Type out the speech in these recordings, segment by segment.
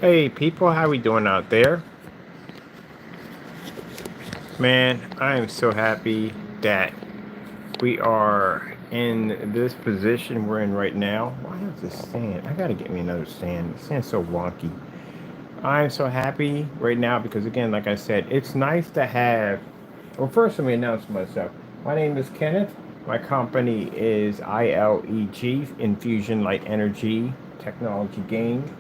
Hey people, how we doing out there? Man, I am so happy that we are in this position we're in right now. Why is this stand? I gotta get me another stand. The stand's so wonky. I'm so happy right now because again, like I said, it's nice to have. Well, first let me announce myself. My name is Kenneth. My company is ILEG, Infusion Light Energy Technology Gain.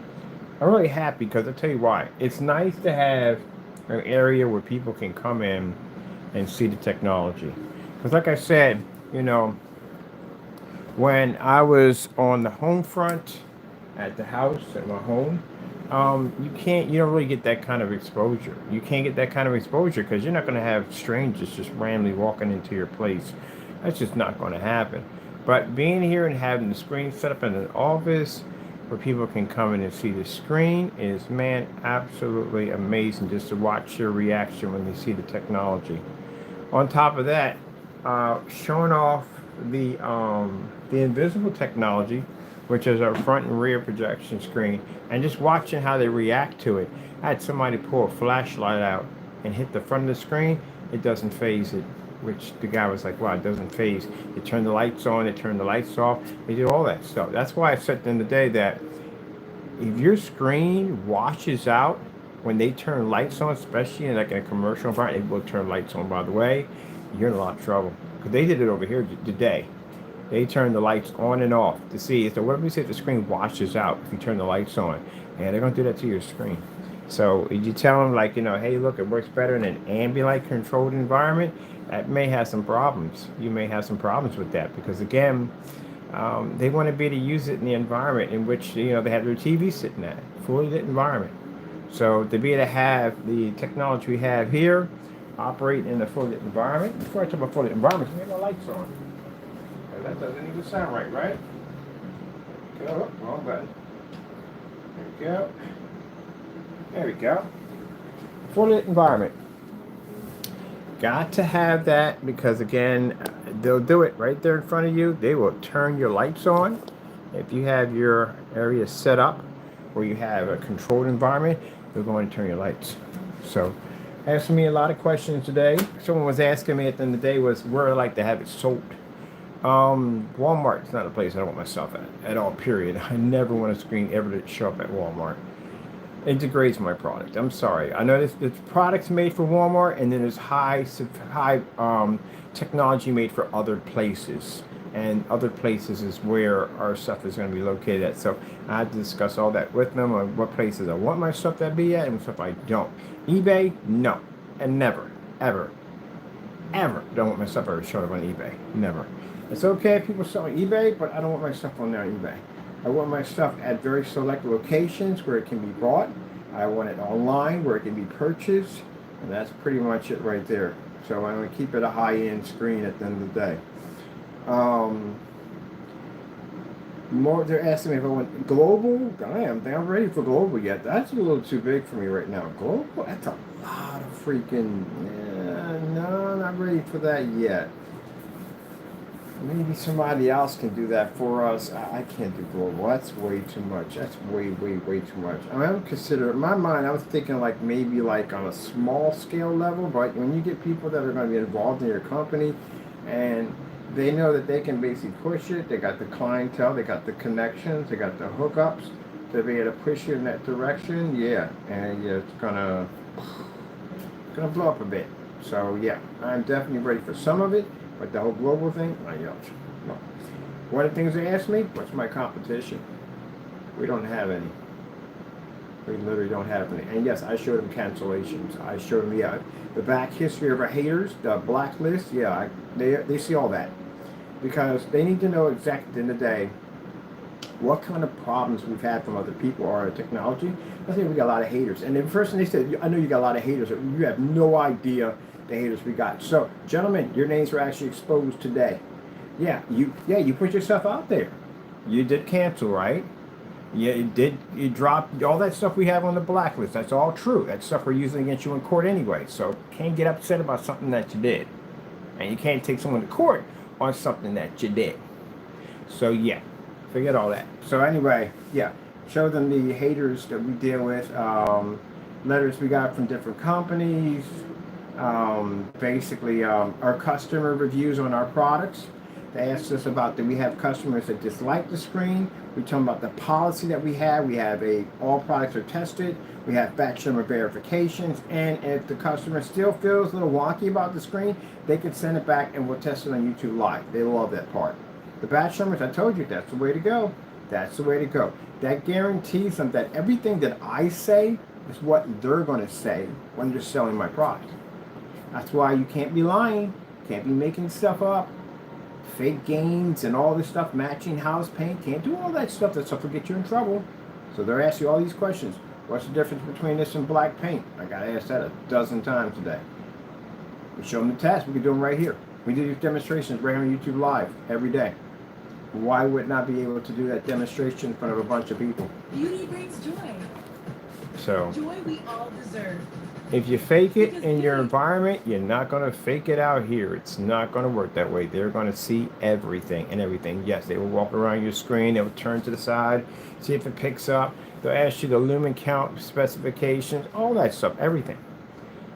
I'm really happy because I'll tell you why. It's nice to have an area where people can come in and see the technology. Because, like I said, you know, when I was on the home front at the house, at my home, you don't really get that kind of exposure. You can't get that kind of exposure because you're not going to have strangers just randomly walking into your place. That's just not going to happen. But being here and having the screen set up in an office where people can come in and see the screen is, man, absolutely amazing just to watch their reaction when they see the technology. On top of that, showing off the invisible technology, which is our front and rear projection screen, and just watching how they react to it. I had somebody pull a flashlight out and hit the front of the screen. It doesn't phase it, which the guy was like, "Wow, it doesn't phase." They turn the lights on, they turn the lights off, they do all that stuff. That's why I said in the day that if your screen washes out when they turn lights on, especially in like a commercial environment, they will turn lights on. By the way, you're in a lot of trouble because they did it over here today. They turn the lights on and off to see. So what if we say the screen washes out if you turn the lights on, and they're gonna do that to your screen. So you tell them like, hey, look, it works better in an ambient controlled environment. That may have some problems. You may have some problems with that because again, they want to be able to use it in the environment in which they have their TV sitting at, fully lit environment. So to be able to have the technology we have here operate in a fully lit environment. Before I talk about fully lit environment, we have the lights on. That doesn't even sound right, right? Go, wrong button. There we go. There we go. Fully lit environment. Got to have that because again, they'll do it right there in front of you. They will turn your lights on. If you have your area set up where you have a controlled environment, they're going to turn your lights. So, asking me a lot of questions today. Someone was asking me at the end of the day was where I like to have it sold. Walmart's not a place I want myself at all. Period. I never want a screen ever to show up at Walmart. It degrades my product. I'm sorry. I know this product's made for Walmart, and then there's high technology made for other places, and other places is where our stuff is going to be located at. So I had to discuss all that with them on what places I want my stuff to be at and what stuff I don't. eBay, no, and never, ever, ever don't want my stuff ever showing up on eBay. Never. It's okay if people sell on eBay, but I don't want my stuff on there on eBay. I want my stuff at very select locations where it can be bought. I want it online where it can be purchased, and that's pretty much it right there. So I'm going to keep it a high-end screen at the end of the day. They're asking me if I want global. I'm not ready for global yet. That's a little too big for me right now. Global, that's a lot of freaking. No, not ready for that yet. Maybe somebody else can do that for us. I can't do global. That's way too much. That's way, way, way too much. I mean, I would consider, in my mind, I was thinking like maybe like on a small scale level, but when you get people that are going to be involved in your company and they know that they can basically push it, they got the clientele, they got the connections, they got the hookups to be able to push you in that direction, yeah, and yeah, it's gonna blow up a bit. So yeah, I'm definitely ready for some of it. But the whole global thing, not yet. No. One of the things they asked me, what's my competition? We don't have any. We literally don't have any. And yes, I showed them cancellations. I showed them, the back history of our haters, the blacklist. Yeah, they see all that. Because they need to know exactly at the end of the day what kind of problems we've had from other people or our technology. I think we got a lot of haters. And the first thing they said, I know you got a lot of haters. You have no idea the haters we got. So, gentlemen, your names were actually exposed today. You put yourself out there. You did cancel, right? Yeah, you dropped all that stuff we have on the blacklist. That's all true. That stuff we're using against you in court anyway. So can't get upset about something that you did. And you can't take someone to court on something that you did. So yeah, forget all that. So anyway, show them the haters that we deal with, letters we got from different companies, basically our customer reviews on our products. They asked us about, do we have customers that dislike the screen? We tell them about the policy that we have. We have all products are tested. We have batch number verifications, and if the customer still feels a little wonky about the screen, they can send it back and we'll test it on YouTube Live. They love that part. The batch numbers, I told you, that's the way to go. That's the way to go. That guarantees them that everything that I say is what they're going to say when they're selling my product. That's why you can't be lying, can't be making stuff up, fake gains and all this stuff, matching house paint, can't do all that stuff. That stuff will get you in trouble. So they're asking you all these questions. What's the difference between this and black paint? I got asked that a dozen times today. We show them the test. We can do them right here. We do these demonstrations right on YouTube Live every day. Why would not be able to do that demonstration in front of a bunch of people? Beauty brings joy. So joy we all deserve. If you fake it in your environment, you're not going to fake it out here. It's not going to work that way. They're going to see everything and everything. Yes, they will walk around your screen. They will turn to the side, see if it picks up. They'll ask you the lumen count, specifications, all that stuff, everything.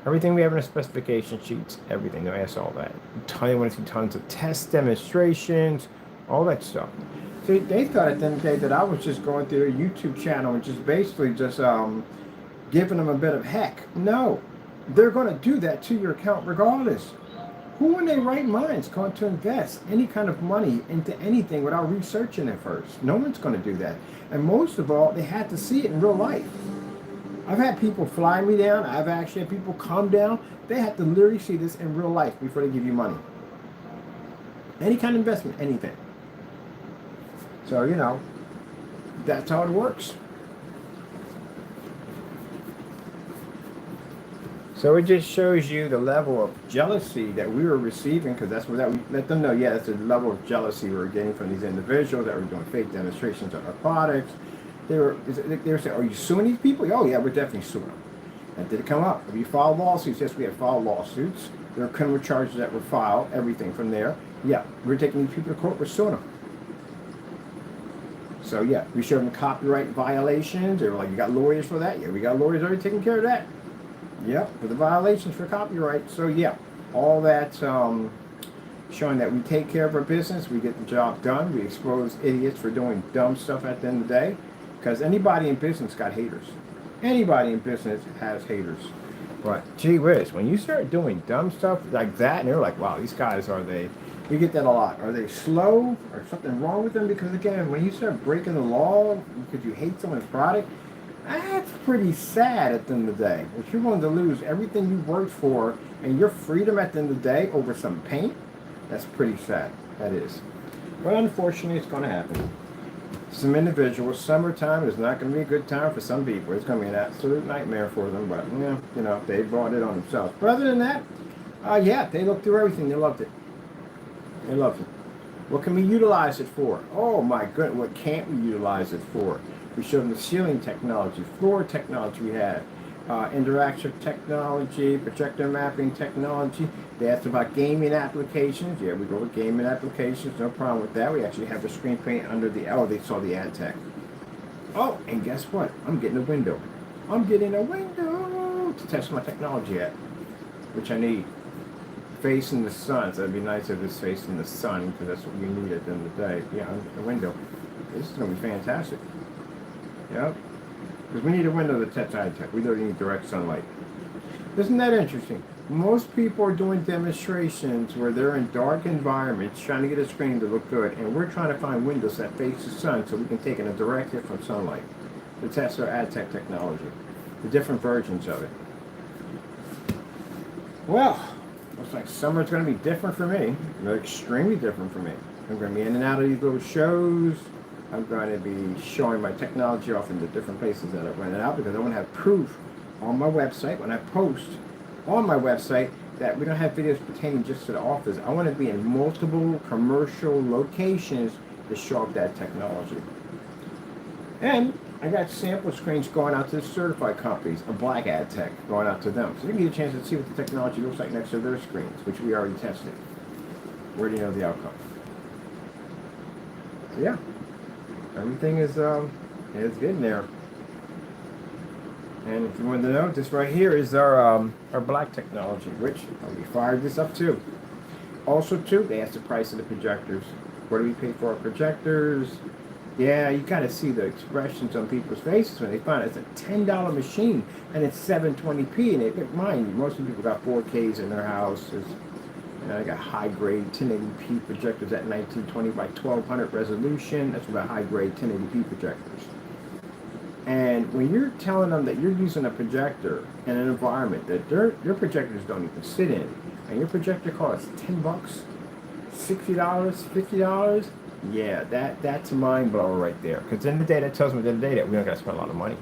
Everything we have in the specification sheets, everything. They'll ask all that. They want to see tons of test demonstrations, all that stuff. See, they thought at the end of the day that I was just going through a YouTube channel and just basically just giving them a bit of heck. No, they're going to do that to your account regardless. Who in their right mind is going to invest any kind of money into anything without researching it first? No one's going to do that. And most of all, they had to see it in real life. I've had people fly me down. I've actually had people come down. They have to literally see this in real life before they give you money. Any kind of investment, anything. So, that's how it works. So it just shows you the level of jealousy that we were receiving, because that's what that we let them know. Yeah, that's the level of jealousy we were getting from these individuals that were doing fake demonstrations of our products. They were saying, "Are you suing these people?" Oh yeah, we're definitely suing them. And did it come up? Have you filed lawsuits? Yes, we have filed lawsuits. There are criminal charges that were filed. Everything from there. Yeah, we're taking these people to court. We're suing them. So yeah, we showed them copyright violations. They were like, "You got lawyers for that?" Yeah, we got lawyers already taking care of that. Yep, for the violations for copyright. So yeah, all that showing that we take care of our business, we get the job done, we expose idiots for doing dumb stuff at the end of the day, because anybody in business got haters. Anybody in business has haters. But gee whiz, when you start doing dumb stuff like that, and they're like, wow, these guys, we get that a lot. Are they slow or something wrong with them? Because again, when you start breaking the law because you hate someone's product, that's pretty sad at the end of the day. If you're willing to lose everything you worked for and your freedom at the end of the day over some paint, that's pretty sad. That is. But unfortunately, it's going to happen. Some individuals, summertime is not going to be a good time for some people. It's going to be an absolute nightmare for them. But, they brought it on themselves. But other than that, they looked through everything. They loved it. They loved it. What can we utilize it for? Oh, my goodness. What can't we utilize it for? We showed them the ceiling technology, floor technology we had, interactive technology, projector mapping technology. They asked about gaming applications. Yeah, we go with gaming applications, no problem with that. We actually have the screen paint under they saw the ad tech. Oh, and guess what? I'm getting a window. I'm getting a window to test my technology at, which I need. Facing the sun, so it'd be nice if it's facing the sun, because that's what we need at the end of the day. Yeah, a window. This is going to be fantastic. Yep. Because we need a window to test eye tech. We don't need direct sunlight. Isn't that interesting? Most people are doing demonstrations where they're in dark environments trying to get a screen to look good, and we're trying to find windows that face the sun so we can take in a direct hit from sunlight to test our ad tech technology, the different versions of it. Well, looks like summer's going to be different for me. Extremely different for me. I'm going to be in and out of these little shows. I'm going to be showing my technology off in the different places that I've rented out, because I want to have proof on my website when I post on my website that we don't have videos pertaining just to the office. I want to be in multiple commercial locations to show off that technology. And I got sample screens going out to the certified companies, a black ad tech going out to them. So you get a chance to see what the technology looks like next to their screens, which we already tested. We already know the outcome. So yeah. Everything is It's getting there. And if you want to know, this right here is our black technology, which we fired this up too. Also, too, they asked the price of the projectors. What do we pay for our projectors? Yeah, you kind of see the expressions on people's faces when they find it. It's a $10 machine, and it's 720p. And mind you, most people got 4Ks in their houses. I got high-grade 1080p projectors at 1920 by 1200 resolution. That's about high-grade 1080p projectors. And when you're telling them that you're using a projector in an environment that your projectors don't even sit in, and your projector costs $10, $60, $50, yeah, that's a mind blower right there. Because at the end of the day, that tells me at the end of the day that we don't got to spend a lot of money.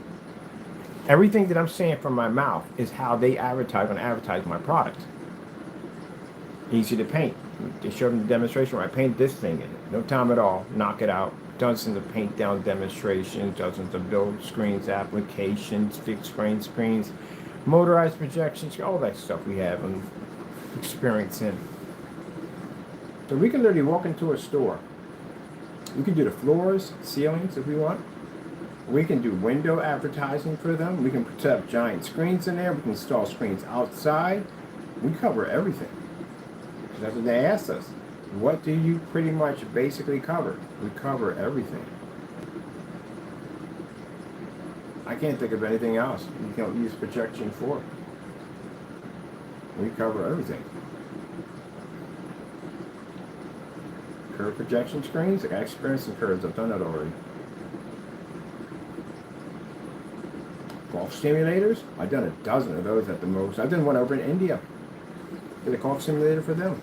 Everything that I'm saying from my mouth is how they advertise my product. Easy to paint. They showed them the demonstration where I painted this thing in it. No time at all. Knock it out. Dozens of paint down demonstrations, dozens of build screens, applications, fixed screens, motorized projections, all that stuff we have and experience in. So we can literally walk into a store. We can do the floors, ceilings if we want. We can do window advertising for them. We can put up giant screens in there. We can install screens outside. We cover everything. That's what they asked us. What do you pretty much basically cover? We cover everything. I can't think of anything else you can use projection for. We cover everything. Curve projection screens, I got experience in curves. I've done that already. Golf simulators, I've done a dozen of those at the most. I've done one over in India. Did a golf simulator for them.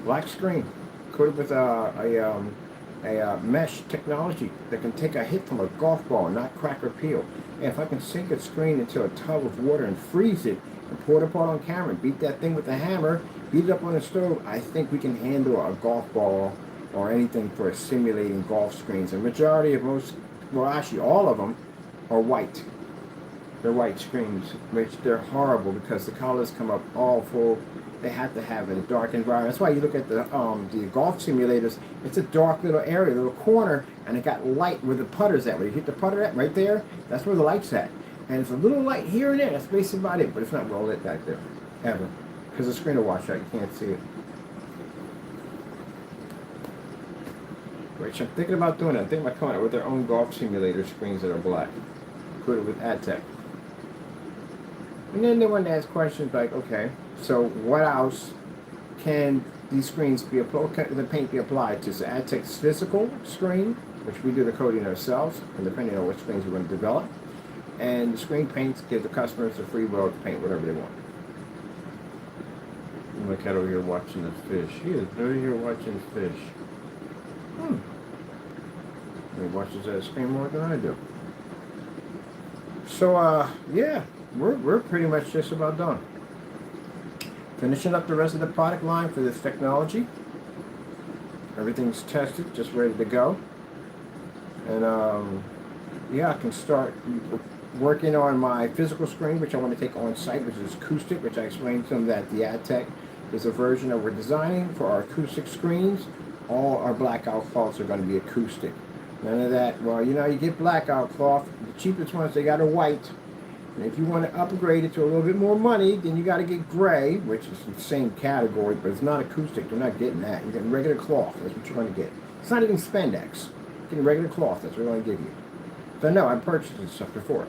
Black screen, coated with a mesh technology that can take a hit from a golf ball and not crack or peel. And if I can sink a screen into a tub of water and freeze it and pour it apart on camera and beat that thing with a hammer, beat it up on the stove, I think we can handle a golf ball or anything for simulating golf screens. And majority of actually all of them are white. They're white screens, which they're horrible because the colors come up all full. They have to have a dark environment. That's why you look at the golf simulators. It's a dark little area, little corner, and it got light where the putter's at. Where you hit the putter at, right there, that's where the light's at. And it's a little light here and there. That's basically about it, but it's not well lit back there, ever. Because the screen will wash out. You can't see it. Which I'm thinking about doing that. I'm thinking about coming out with their own golf simulator screens that are black. Put it with AdTech. And then they wanted to ask questions like, okay, so what else can these screens be applied, can the paint be applied to? So AdTech's physical screen, which we do the coding ourselves, and depending on what screens we're going to develop. And the screen paints give the customers the free will to paint whatever they want. My cat over here watching this fish. He is over here watching this fish. He watches that screen more than I do. So, yeah. We're pretty much just about done. Finishing up the rest of the product line for this technology. Everything's tested, just ready to go. And yeah, I can start working on my physical screen, which I want to take on site, which is acoustic, which I explained to them that the AdTech is a version that we're designing for our acoustic screens. All our blackout cloths are going to be acoustic. None of that, well, you get blackout cloth. The cheapest ones, they got a white. And if you want to upgrade it to a little bit more money, then you got to get gray, which is the same category, but it's not acoustic. You're not getting that. You're getting regular cloth. That's what you're going to get. It's not even spandex. You're getting regular cloth. That's what we're going to give you. So no, I purchased this stuff before.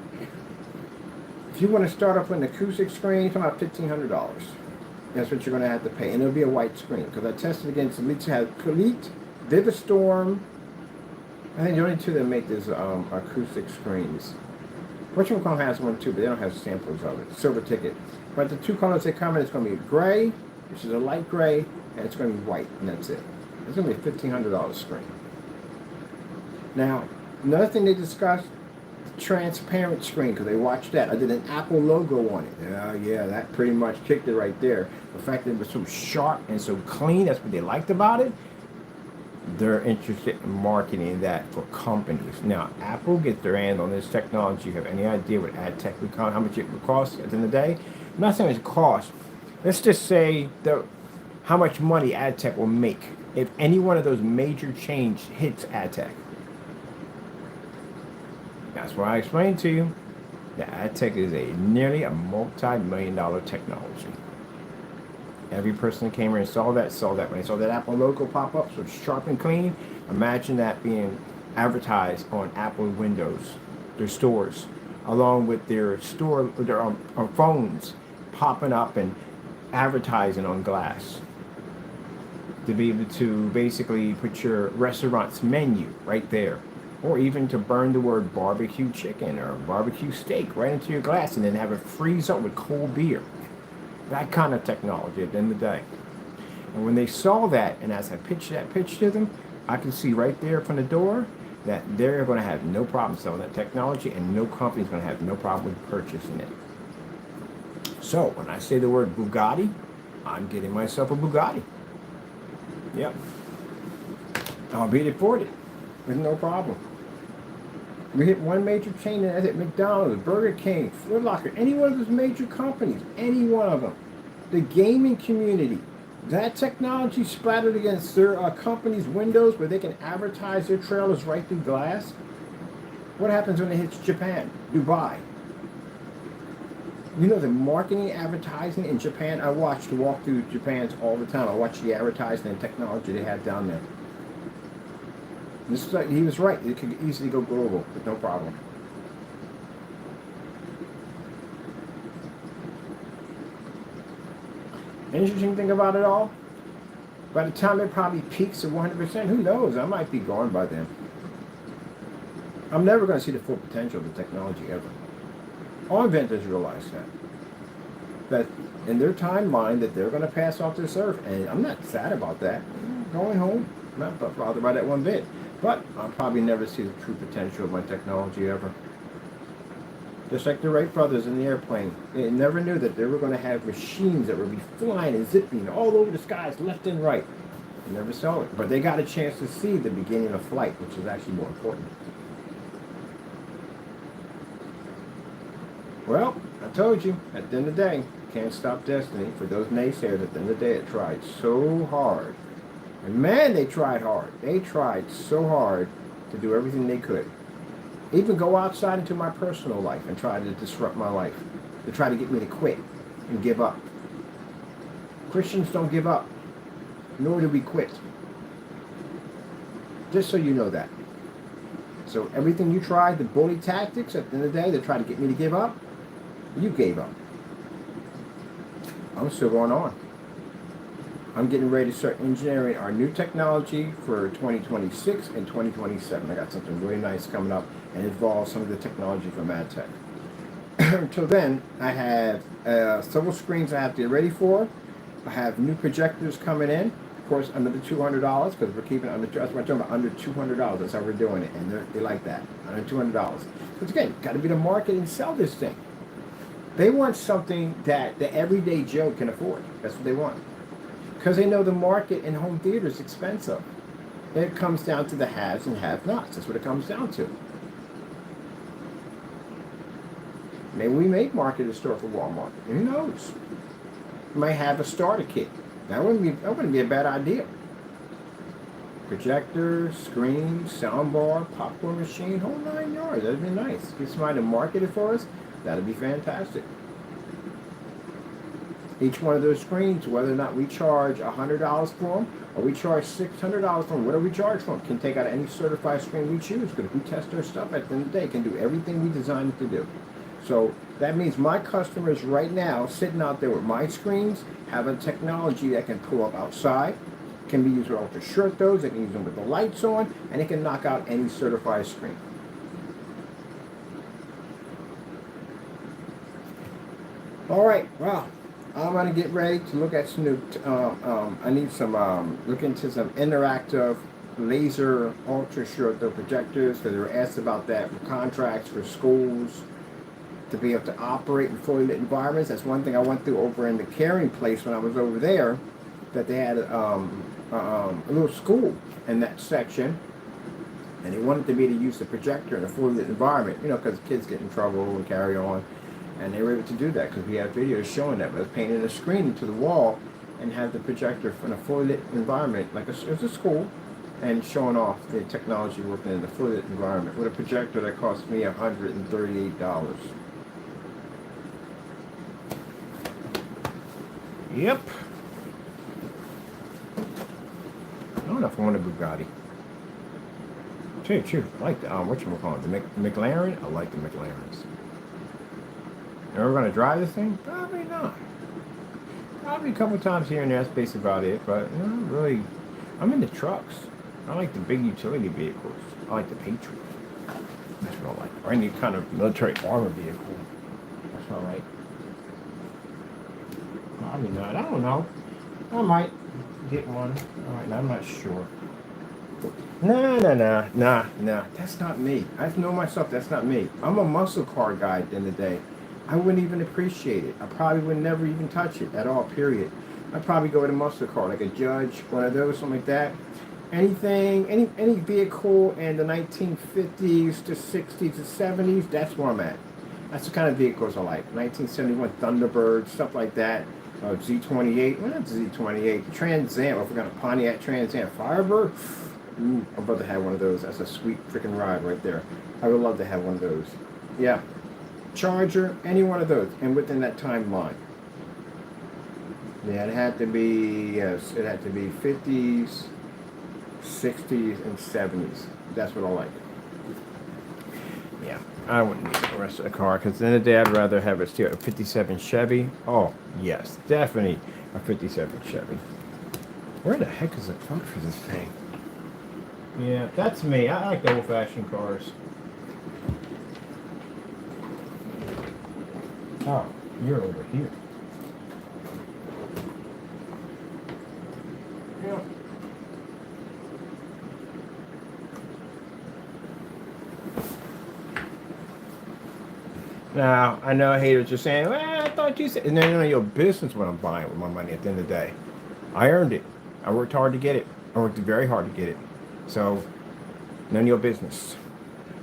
If you want to start off with an acoustic screen, it's about $1,500. That's what you're going to have to pay. And it'll be a white screen. Because I tested against Polite, Vivistorm. I think the only two that make these acoustic screens. Whatchamacallit has one too, but they don't have samples of it. Silver Ticket. But the two colors they come in, it's going to be gray, which is a light gray, and it's going to be white, and that's it. It's going to be a $1,500 screen. Now, another thing they discussed, the transparent screen, because they watched that. I did an Apple logo on it. Yeah, that pretty much kicked it right there. The fact that it was so sharp and so clean, that's what they liked about it. They're interested in marketing that for companies. Now, Apple gets their hand on this technology. You have any idea what AdTech would cost, how much it would cost at the end of the day? I'm not saying it costs. Let's just say how much money AdTech will make if any one of those major chains hits AdTech. That's why I explained to you that ad tech is nearly a multi-million-dollar technology. Every person that came here and saw that. When they saw that Apple logo pop up, so it's sharp and clean, imagine that being advertised on Apple windows, their stores, along with their phones popping up and advertising on glass. To be able to basically put your restaurant's menu right there. Or even to burn the word barbecue chicken or barbecue steak right into your glass and then have it freeze up with cold beer. That kind of technology at the end of the day. And when they saw that, and as I pitched that pitch to them, I could see right there from the door that they're going to have no problem selling that technology, and no company's going to have no problem with purchasing it. So when I say the word Bugatti, I'm getting myself a Bugatti. Yep. I'll be deported with no problem. We hit one major chain, and that's at McDonald's, Burger King, Foot Locker, any one of those major companies, any one of them. The gaming community, that technology splattered against their company's windows where they can advertise their trailers right through glass. What happens when it hits Japan, Dubai? You know, the marketing, advertising in Japan, I watch the walk through Japan's all the time. I watch the advertising and technology they have down there. This is like, he was right. It could easily go global with no problem. Interesting thing about it all, by the time it probably peaks at 100%, who knows? I might be gone by then. I'm never going to see the full potential of the technology ever. All inventors realize that. That in their timeline that they're going to pass off this earth. And I'm not sad about that. I'm going home. I'm not bothered by that one bit. But I'll probably never see the true potential of my technology ever. Just like the Wright brothers in the airplane. They never knew that they were going to have machines that would be flying and zipping all over the skies, left and right. They never saw it. But they got a chance to see the beginning of flight, which is actually more important. Well, I told you, at the end of the day, can't stop destiny. For those naysayers, at the end of the day, it tried so hard. And man, they tried hard. They tried so hard to do everything they could. Even go outside into my personal life and try to disrupt my life. To try to get me to quit and give up. Christians don't give up, nor do we quit. Just so you know that. So everything you tried, the bully tactics, at the end of the day, to try to get me to give up, you gave up. I'm still going on. I'm getting ready to start engineering our new technology for 2026 and 2027. I got something really nice coming up and involves some of the technology from AdTech. Until then, I have several screens I have to get ready for. I have new projectors coming in. Of course, under the $200 because we're keeping it under. That's what I'm talking about, under $200. That's how we're doing it, and they like that, under $200. Because again, got to be the market and sell this thing. They want something that the everyday Joe can afford. That's what they want. Because they know the market in home theater is expensive. It comes down to the haves and have-nots. That's what it comes down to. Maybe we make market a store for Walmart. Who knows? We might have a starter kit. That wouldn't be a bad idea. Projector, screen, soundbar, popcorn machine, whole 9 yards. That'd be nice. Get somebody to market it for us. That'd be fantastic. Each one of those screens, whether or not we charge $100 for them or we charge $600 for them, whatever we charge for them, can take out any certified screen we choose. Because if we test our stuff at the end of the day, it can do everything we designed it to do. So that means my customers right now, sitting out there with my screens, have a technology that can pull up outside, can be used with ultra short those, they can use them with the lights on, and it can knock out any certified screen. All right, well, I'm going to get ready to look at some new, I need some, look into some interactive laser ultra short throw projectors, because they were asked about that for contracts for schools to be able to operate in fully lit environments. That's one thing I went through over in the Caring Place when I was over there, that they had a little school in that section, and they wanted me to use the projector in a fully lit environment, you know, because kids get in trouble and carry on. And they were able to do that because we have videos showing that. But painting a screen into the wall and have the projector in a fully lit environment, like it was a school, and showing off the technology working in the fluid environment with a projector that cost me $138. Yep. I don't know if I want a Bugatti. Tell you the truth, I like the whatchamacallit, the McLaren. I like the McLarens. Are we gonna drive this thing? Probably not. Probably a couple times here and there. That's basically about it. But really, I'm into trucks. I like the big utility vehicles. I like the Patriot. That's what I like. Or any kind of military armor vehicle. That's what I like. Probably not. I don't know. I might get one. All right, I'm not sure. Nah. That's not me. I know myself. That's not me. I'm a muscle car guy at the end of the day. I wouldn't even appreciate it. I probably would never even touch it at all, period. I'd probably go with a muscle car, like a Judge, one of those, something like that. Anything, any vehicle in the 1950s to 60s to 70s, that's where I'm at. That's the kind of vehicles I like. 1971 Thunderbird, stuff like that. Z28, well, not Z28. Trans Am, I forgot a Pontiac Trans Am. Firebird, ooh, I'd love to have one of those. That's a sweet freaking ride right there. I would love to have one of those. Yeah. Charger, any one of those, and within that timeline. Yeah, it had to be, yes, it had to be 50s, 60s, and 70s. That's what I like. Yeah, I wouldn't need the rest of the car, because at the end of the day, I'd rather have a 57 Chevy. Oh, yes, definitely a 57 Chevy. Where the heck is the plug for this thing? Yeah, that's me. I like the old-fashioned cars. Oh, you're over here. Yeah. Now, I know haters are saying, well, I thought you said, and then none of your business what I'm buying with my money at the end of the day. I earned it. I worked hard to get it. I worked very hard to get it. So, none of your business.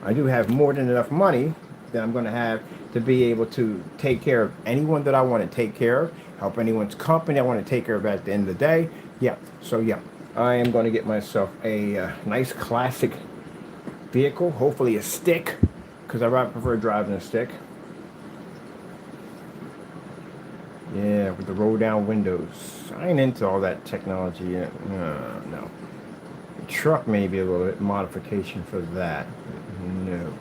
I do have more than enough money that I'm going to have to be able to take care of anyone that I want to take care of, help anyone's company I want to take care of at the end of the day. Yeah, so yeah, I am going to get myself a nice classic vehicle, hopefully a stick, because I prefer driving a stick. Yeah, with the roll down windows. I ain't into all that technology yet. No. The truck may be a little bit modification for that. No.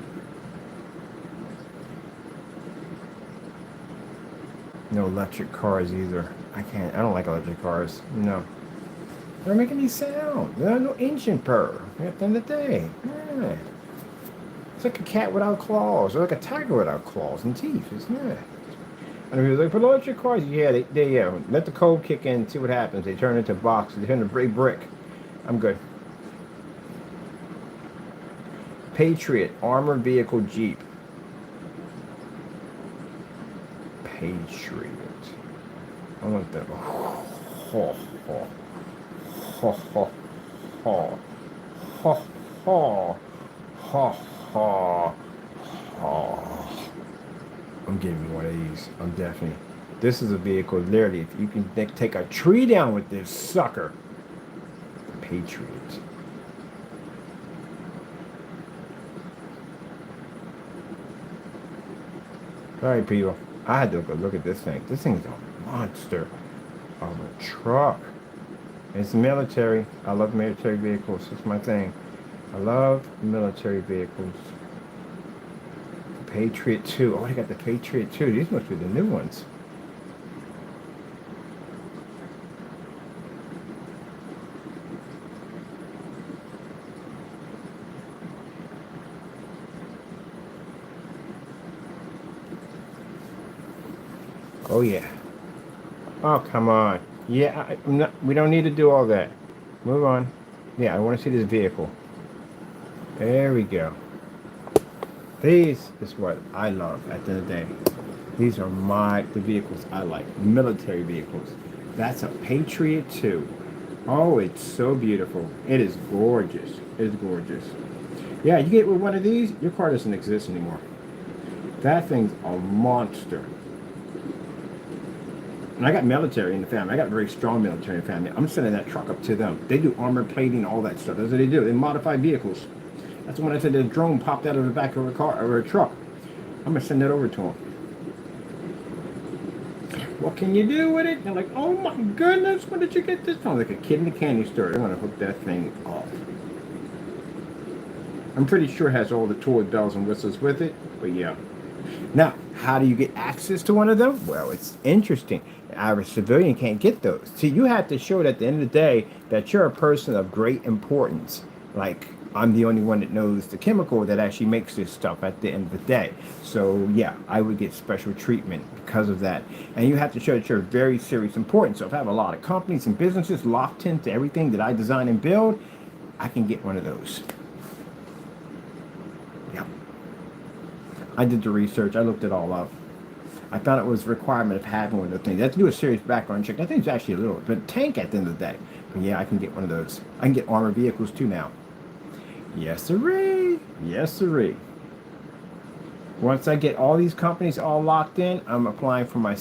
No electric cars either. I don't like electric cars. No. They're making any sound. There's no engine purr at the end of the day. Yeah. It's like a cat without claws, or like a tiger without claws and teeth, isn't it? And he was like, but electric cars, yeah, they let the cold kick in and see what happens. They turn into boxes, they turn into brick. I'm good. Patriot, armored vehicle Jeep. Patriot. I want that. Ho, ho, ho, ho, ho, ho, ho, ho, ho, ho. I'm getting me one of these. I'm definitely. This is a vehicle, literally, if you can take a tree down with this sucker. Patriot. All right, people. I had to go look at this thing. This thing's a monster of a truck. It's military. I love military vehicles. It's my thing. I love military vehicles. Patriot 2. Oh, I got the Patriot 2. These must be the new ones. Oh, yeah. Oh, come on. Yeah, we don't need to do all that. Move on. Yeah, I want to see this vehicle. There we go. This is what I love at the end of the day. These are the vehicles I like. Military vehicles. That's a Patriot 2. Oh, it's so beautiful. It is gorgeous. It is gorgeous. Yeah, you get with one of these, your car doesn't exist anymore. That thing's a monster. And I got military in the family. I got a very strong military in the family. I'm sending that truck up to them. They do armor plating, all that stuff. That's what they do. They modify vehicles. That's when I said the drone popped out of the back of a car or a truck. I'm gonna send that over to them. What can you do with it? They're like, oh my goodness, when did you get this from? Like a kid in a candy store. They're gonna hook that thing off. I'm pretty sure it has all the toy bells and whistles with it, but yeah. Now, how do you get access to one of them? Well, it's interesting. An average civilian can't get those. See, you have to show it at the end of the day that you're a person of great importance. Like, I'm the only one that knows the chemical that actually makes this stuff at the end of the day. So, yeah, I would get special treatment because of that. And you have to show that you're very serious importance. So if I have a lot of companies and businesses locked into everything that I design and build, I can get one of those. Yeah. I did the research. I looked it all up. I found it was a requirement of having one of those things. You have to do a serious background check. I think it's actually a little bit tank at the end of the day. But yeah, I can get one of those. I can get armored vehicles too now. Yes, sirree. Yes, sirree. Once I get all these companies all locked in, I'm applying for my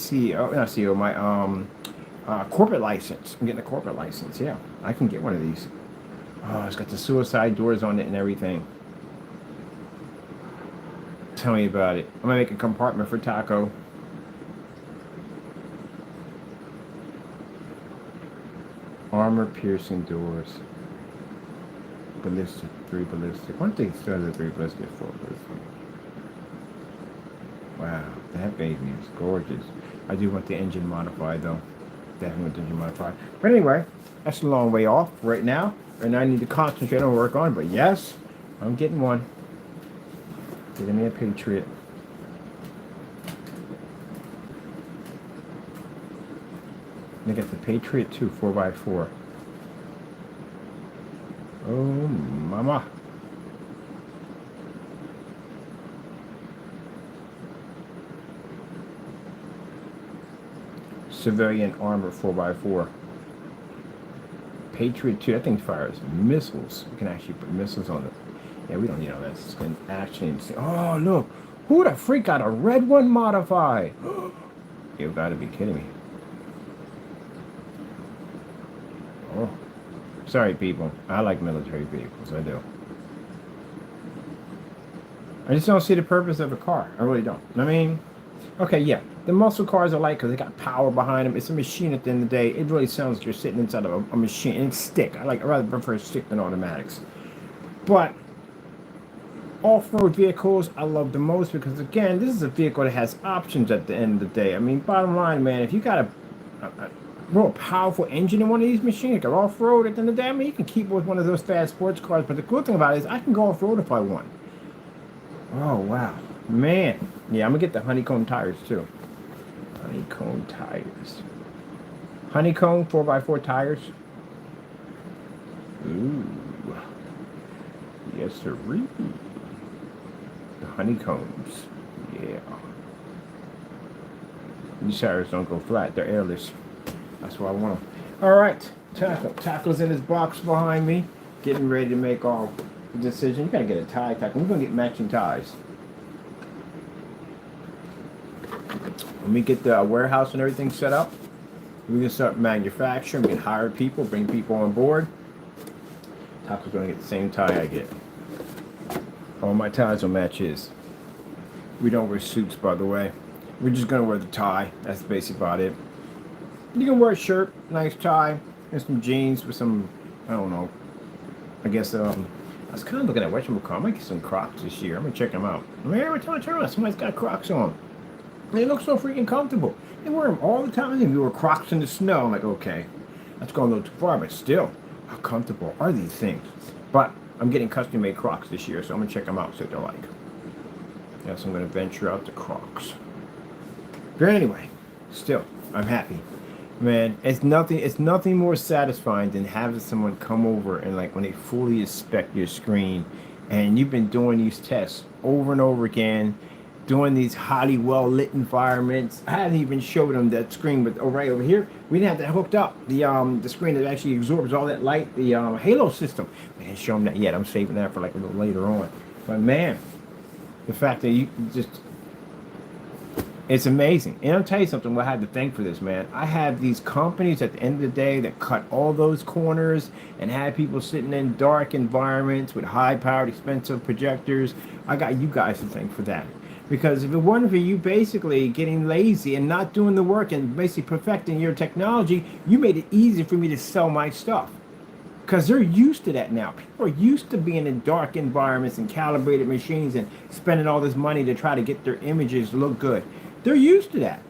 my corporate license. I'm getting a corporate license. Yeah, I can get one of these. Oh, it's got the suicide doors on it and everything. Tell me about it. I'm gonna make a compartment for Taco. Armor piercing doors. Ballistic, 3 ballistic. One thing started at 3 ballistic, 4 ballistic. Wow, that baby is gorgeous. I do want the engine modified though. Definitely want the engine modified. But anyway, that's a long way off right now. And I need to concentrate on work on. But yes, I'm getting one. Getting me a Patriot. I got the Patriot 2 4x4. Oh, mama. Civilian armor 4x4. Patriot 2, that thing fires missiles. You can actually put missiles on it. Yeah, we don't need all that. It's been actually insane. Oh, look. Who the freak got a red one modified? You gotta be kidding me. Oh. Sorry, people. I like military vehicles. I do. I just don't see the purpose of a car. I really don't. I mean, okay, yeah. The muscle cars are like because they got power behind them. It's a machine at the end of the day. It really sounds like you're sitting inside of a machine. And it's stick. I rather prefer stick than automatics. But off-road vehicles I love the most because, again, this is a vehicle that has options at the end of the day. I mean, bottom line, man, if you got a real powerful engine in one of these machines, like off-road at the end of the day, I mean, you can keep with one of those fast sports cars. But the cool thing about it is I can go off-road if I want. Oh, wow. Man. Yeah, I'm going to get the honeycomb tires, too. Honeycomb tires. Honeycomb 4x4 tires. Ooh. Yes, sir. The honeycombs. Yeah. These tires don't go flat. They're airless. That's why I want them. All right. Taco. Taco's in his box behind me. Getting ready to make all the decision. You got to get a tie, Taco. We're going to get matching ties. When we get the warehouse and everything set up, we can start manufacturing. We can hire people, bring people on board. Taco's going to get the same tie I get. All my ties will match his. We don't wear suits, by the way. We're just going to wear the tie. That's basically about it. You can wear a shirt, nice tie, and some jeans with some, I don't know. I guess, I was kind of looking at whatchamacallit. I might get some Crocs this year. I'm going to check them out. Man, every time I turn around, somebody's got Crocs on. They look so freaking comfortable. They wear them all the time. You wear Crocs in the snow. I'm like, okay, that's going a little too far, but still, how comfortable are these things? But I'm getting custom-made Crocs this year, so I'm going to check them out, see what they're like. Yes, I'm going to venture out to Crocs. But anyway, still, I'm happy. Man, it's nothing more satisfying than having someone come over and, like, when they fully inspect your screen, and you've been doing these tests over and over again, doing these highly well-lit environments. I hadn't even showed them that screen, but right over here, we didn't have that hooked up. The screen that actually absorbs all that light, the Halo system. We didn't show them that yet. I'm saving that for like a little later on. But man, the fact that you just It's amazing. And I'll tell you something, what I had to thank for this, man. I have these companies at the end of the day that cut all those corners and had people sitting in dark environments with high powered, expensive projectors. I got you guys to thank for that. Because if it weren't for you basically getting lazy and not doing the work and basically perfecting your technology, you made it easy for me to sell my stuff. Because they're used to that now. People are used to being in dark environments and calibrated machines and spending all this money to try to get their images to look good. They're used to that.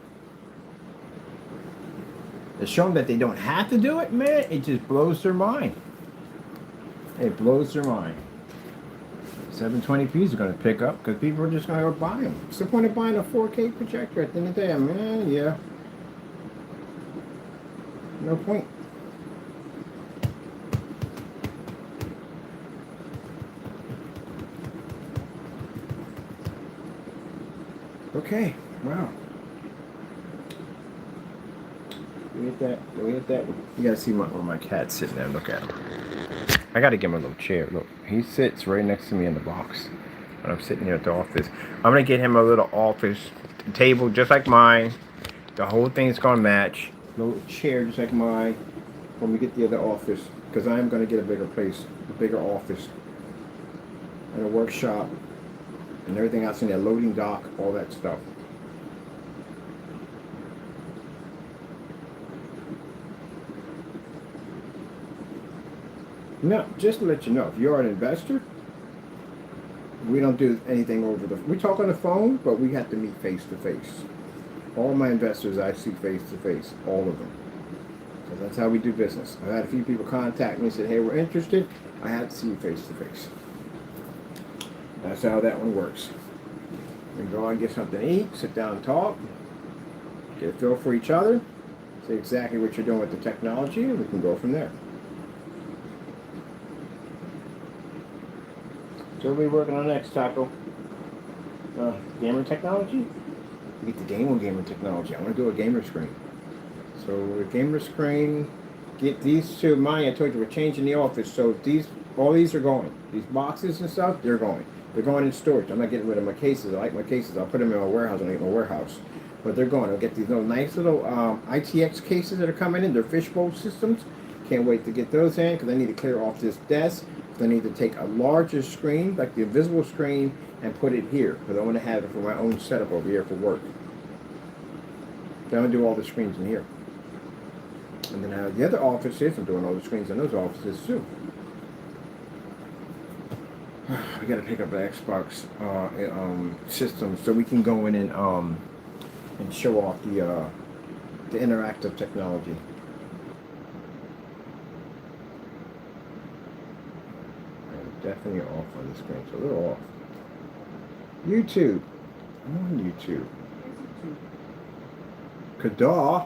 To show them that they don't have to do it, man, it just blows their mind. It blows their mind. 720p's are going to pick up because people are just going to go buy them. What's the point of buying a 4K projector at the end of the day? Man, yeah. No point. Okay, wow. We hit that. We hit that. You gotta see where my cat's sitting there. Look at him. I gotta give him a little chair. Look, he sits right next to me in the box. When I'm sitting here at the office, I'm gonna get him a little office table just like mine. The whole thing's gonna match. Little chair just like mine. When we get the other office, because I am gonna get a bigger place, a bigger office, and a workshop, and everything else in there, loading dock, all that stuff. Now, just to let you know, if you're an investor, we don't do anything over the. We talk on the phone, but we have to meet face to face. All my investors, I see face to face, all of them. So that's how we do business. I had a few people contact me and said, "Hey, we're interested." I have to see you face to face. That's how that one works. We can go out and get something to eat, sit down and talk, get a feel for each other, say exactly what you're doing with the technology, and we can go from there. So we're working on next, Taco. Gamer technology? We get the gamer technology. I want to do a gamer screen. So a gamer screen, get these two. Mine, I told you, we're changing the office. So all these are going. These boxes and stuff, they're going. They're going in storage. I'm not getting rid of my cases. I like my cases. I'll put them in my warehouse when I get my warehouse. But they're going. I'll get these little nice little ITX cases that are coming in. They're fishbowl systems. Can't wait to get those in because I need to clear off this desk. I need to take a larger screen, like the invisible screen, and put it here because I want to have it for my own setup over here for work. Then I'll do all the screens in here. And then the other offices, I'm doing all the screens in those offices too. We got to pick up the Xbox system so we can go in and show off the interactive technology. Definitely off on the screen, so they're off. YouTube. I'm on YouTube. Kada.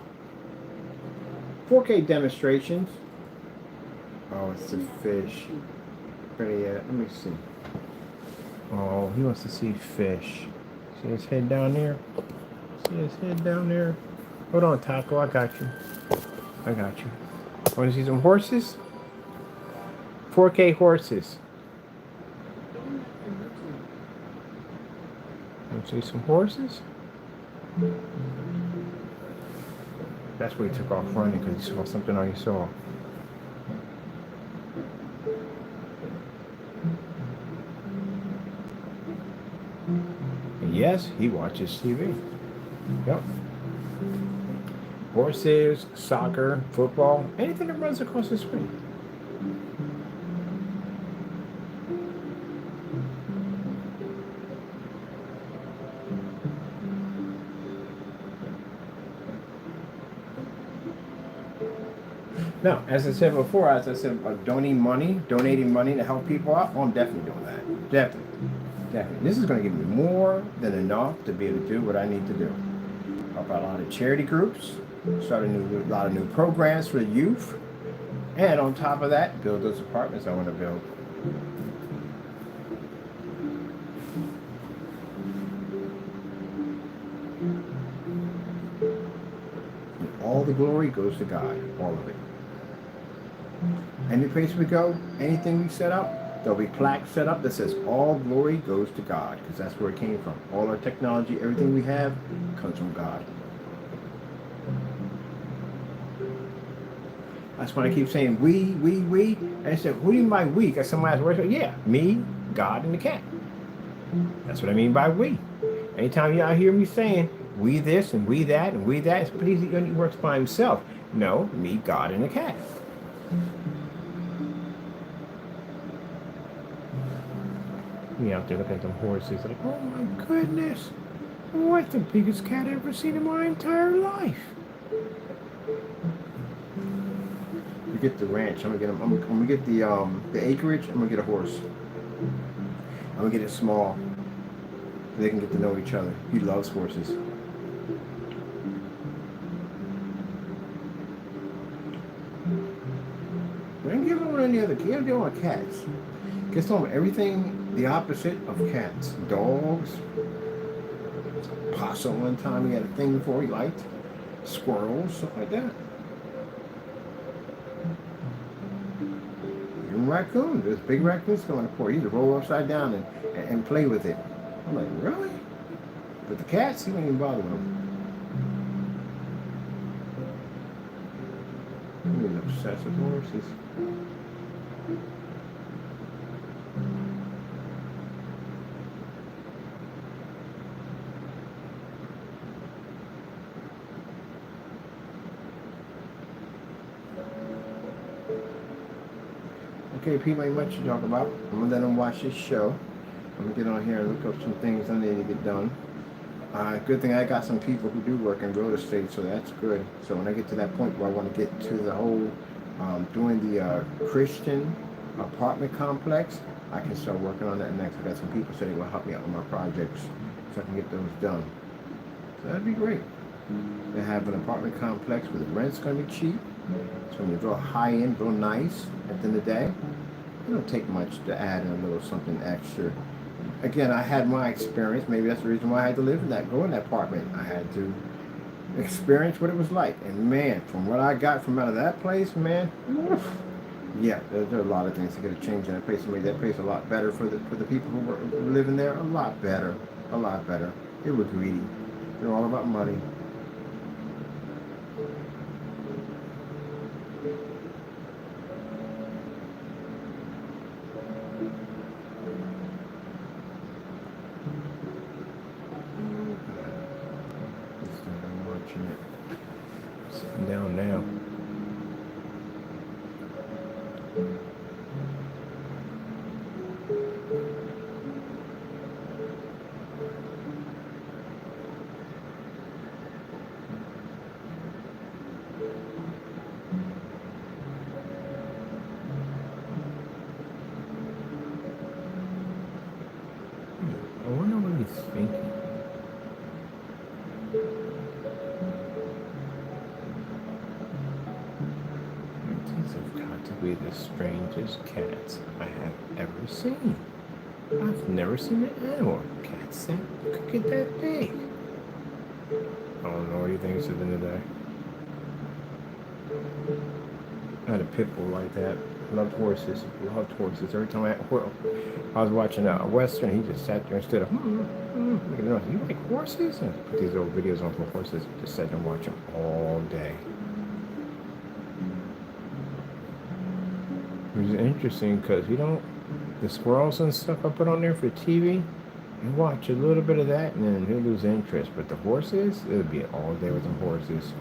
4K demonstrations. Oh, it's the fish. Let me see. Oh, he wants to see fish. See his head down there? See his head down there? Hold on, Taco. I got you. I got you. Want to see some horses? 4K horses. See some horses? That's where he took off running because he saw something I saw. And yes, he watches TV. Yep. Horses, soccer, football, anything that runs across the screen. No, as I said before, donating money to help people out, I'm definitely doing that. Definitely. This is going to give me more than enough to be able to do what I need to do. Help out a lot of charity groups, start a lot of new programs for the youth, and on top of that, build those apartments I want to build. And all the glory goes to God, all of it. Any place we go, anything we set up, There'll be plaques set up that says all glory goes to God, because that's where it came from. All our technology, everything we have, comes from God. That's why I keep saying we. And I said, who do you mean by we? Because somebody has words. Yeah, me, God, and the cat. That's what I mean by we. Anytime y'all hear me saying we this and we that and we that, it's because he works by himself. No, me, God, and the cat. Me out there looking at them horses like, oh my goodness, what the biggest cat I've ever seen in my entire life. We get the ranch. I'm gonna get the acreage. I'm gonna get a horse. I'm gonna get it small. So they can get to know each other. He loves horses. We didn't give him any other. He don't deal with cats. Gets on everything the opposite of cats. Dogs. Possum one time he had a thing for he liked. Squirrels, stuff like that. Even raccoon. There's big raccoons coming to port. He just roll upside down and play with it. I'm like, really? But the cats, he don't even bother with them. He's obsessed with horses. Okay, people, ain't much to talk about. I'm gonna let them watch this show. I'm gonna get on here and look up some things I need to get done. Good thing I got some people who do work in real estate, so that's good. So when I get to that point where I want to get to the whole doing the Christian apartment complex, I can start working on that next. I got some people saying they will help me out with my projects, so I can get those done. So that'd be great. They have an apartment complex where the rent's gonna be cheap. It's gonna be real high end, real nice. At the end of the day, it don't take much to add in a little something extra. Again, I had my experience. Maybe that's the reason why I had to live in that, go in that apartment. I had to experience what it was like. And man, from what I got from out of that place, man, oof, yeah, there are a lot of things that could have changed in that place. Made that place a lot better for the people who were living there. A lot better, a lot better. They were greedy. They're all about money. Sitting down now. I wonder what he's thinking. These have got to be the strangest cats I have ever seen. I've never seen an animal cat that could get that big. I don't know what he thinks of the end of the day. I had a pit bull like that. Loved horses. Loved horses. Every time I was watching a Western, he just sat there instead of, you like horses? And put these little videos on for horses. Just sat there and watch them all day. It was interesting because the squirrels and stuff I put on there for TV, you watch a little bit of that and then you lose interest. But the horses, it would be all day with the horses.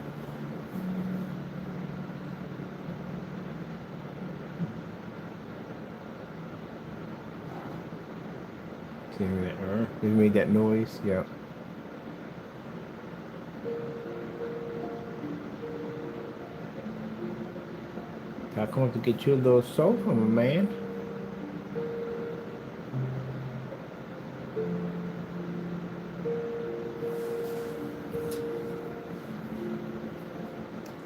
See that? They made that noise. Yep. I'm going to get you a little sofa, my man.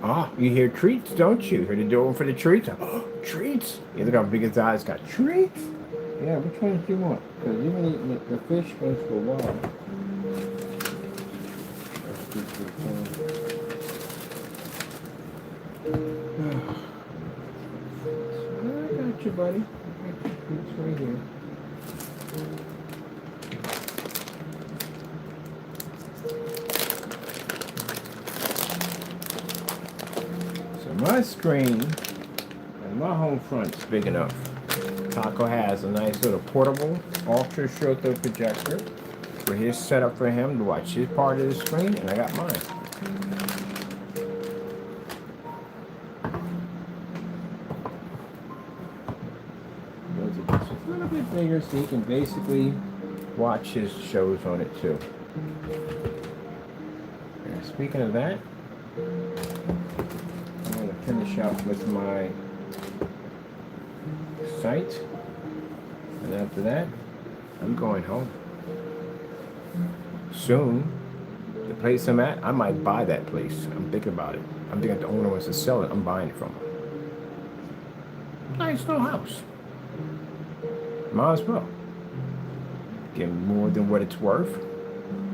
Ah, you hear treats, don't you? Hear the door for the treats? Oh, treats! Yeah, look how big his eyes got. Treats? Yeah, which ones do you want? Because you've been eating the fish ones for a while. I got you, buddy. It's right here. So my screen and my home front's big enough. Taco has a nice little portable ultra short projector for his setup for him to watch his part of the screen, and I got mine. Those are just a little bit bigger so he can basically watch his shows on it too. And speaking of that, I'm going to finish up with my site, and after that I'm going home. Soon, the place I'm at, I might buy that place. I'm thinking about it. I'm thinking if the owner wants to sell it, I'm buying it from him. Nice little house. Might as well. Get more than what it's worth,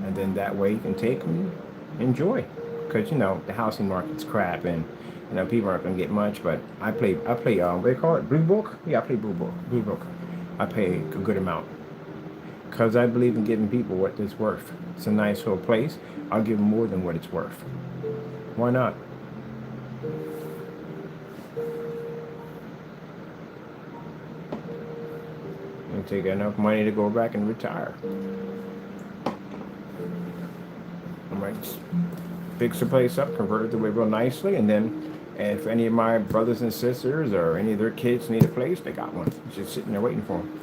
and then that way you can take and enjoy. Because you know the housing market's crap, and you know people aren't gonna get much. But I play what do they call it? Blue Book? Yeah, I play Blue Book. Blue Book. I pay a good amount because I believe in giving people what it's worth. It's a nice little place. I'll give them more than what it's worth. Why not? And take enough money to go back and retire. I might just fix the place up, convert it to real nicely, and then if any of my brothers and sisters or any of their kids need a place, they got one. It's just sitting there waiting for them.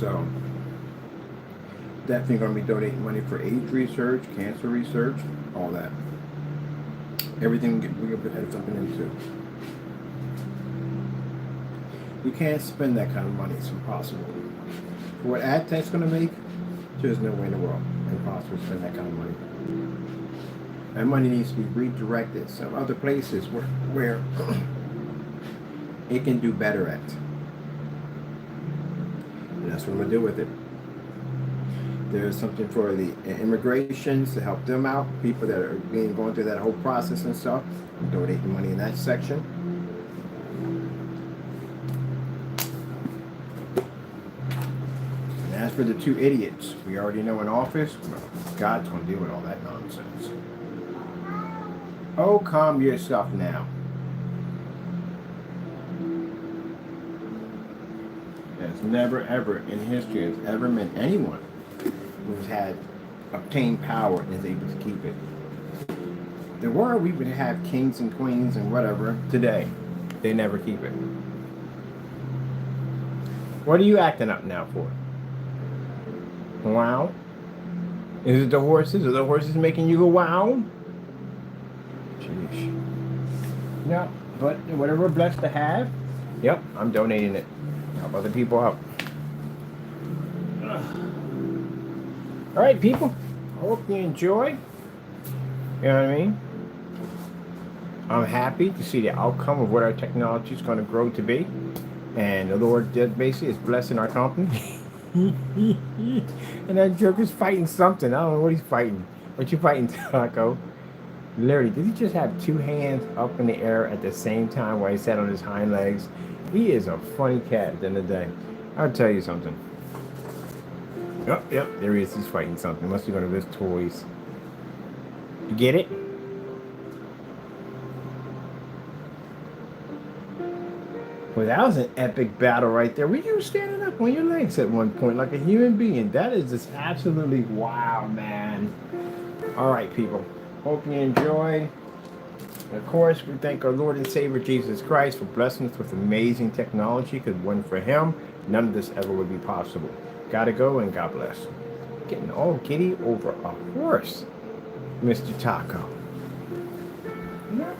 So, definitely going to be donating money for AIDS research, cancer research, all that. Everything we're going to put something into. You can't spend that kind of money. It's impossible. For what ad tech's going to make, there's no way in the world. Impossible to spend that kind of money. That money needs to be redirected some other places where it can do better at. And that's what I'm going to do with it. There's something for the immigrations to help them out, people that are going through that whole process and stuff. I'm donating money in that section. And as for the two idiots, we already know in office, well, God's going to deal with all that nonsense. Oh, calm yourself now. There's never, ever in history has ever been anyone who's had obtained power and is able to keep it. The world, we would have kings and queens and whatever today. They never keep it. What are you acting up now for? Wow? Is it the horses? Are the horses making you go wow? Sheesh. Yeah, but whatever we're blessed to have, yep, I'm donating it. Help other people out. All right, people. I hope you enjoy. You know what I mean? I'm happy to see the outcome of what our technology is going to grow to be. And the Lord just basically is blessing our company. And that jerk is fighting something. I don't know what he's fighting. What you fighting, Taco? Literally, did he just have two hands up in the air at the same time while he sat on his hind legs? He is a funny cat at the end of the day. I'll tell you something. Yep, there he is. He's fighting something. Must be one of his toys. You get it? Well, that was an epic battle right there. Were you standing up on your legs at one point like a human being? That is just absolutely wow, man. All right, people. Hope you enjoy. And of course, we thank our Lord and Savior Jesus Christ for blessing us with amazing technology, because one for Him, none of this ever would be possible. Gotta go, and God bless. Getting all giddy over a horse, Mr. Taco.